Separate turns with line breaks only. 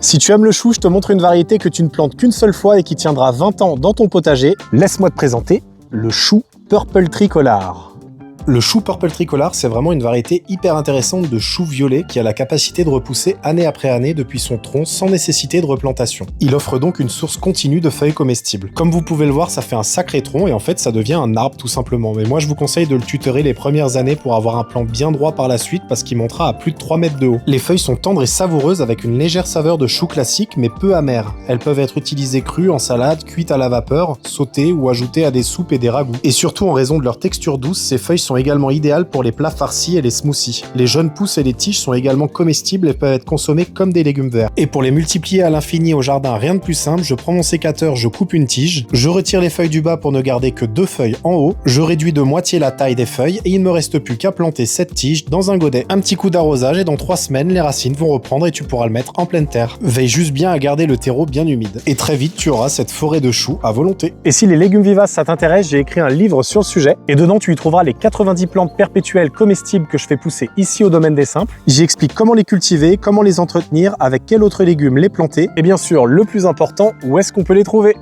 Si tu aimes le chou, je te montre une variété que tu ne plantes qu'une seule fois et qui tiendra 20 ans dans ton potager. Laisse-moi te présenter le chou Purple Tricolor. Le chou Purple Tricolor, c'est vraiment une variété hyper intéressante de chou violet qui a la capacité de repousser année après année depuis son tronc sans nécessité de replantation. Il offre donc une source continue de feuilles comestibles. Comme vous pouvez le voir, ça fait un sacré tronc et en fait ça devient un arbre tout simplement. Mais moi je vous conseille de le tutorer les premières années pour avoir un plant bien droit par la suite parce qu'il montera à plus de 3 mètres de haut. Les feuilles sont tendres et savoureuses avec une légère saveur de chou classique mais peu amère. Elles peuvent être utilisées crues, en salade, cuites à la vapeur, sautées ou ajoutées à des soupes et des ragoûts. Et surtout en raison de leur texture douce, ces feuilles sont également idéales pour les plats farcis et les smoothies. Les jeunes pousses et les tiges sont également comestibles et peuvent être consommées comme des légumes verts. Et pour les multiplier à l'infini au jardin, rien de plus simple, je prends mon sécateur, je coupe une tige, je retire les feuilles du bas pour ne garder que 2 feuilles en haut, je réduis de moitié la taille des feuilles et il ne me reste plus qu'à planter cette tige dans un godet. Un petit coup d'arrosage et dans 3 semaines, les racines vont reprendre et tu pourras le mettre en pleine terre. Veille juste bien à garder le terreau bien humide. Et très vite, tu auras cette forêt de choux à volonté. Et si les légumes vivaces ça t'intéresse, j'ai écrit un livre sur le sujet et dedans tu y trouveras les 90 plantes perpétuelles comestibles que je fais pousser ici au domaine des simples. J'y explique comment les cultiver, comment les entretenir, avec quels autres légumes les planter et bien sûr, le plus important, où est-ce qu'on peut les trouver.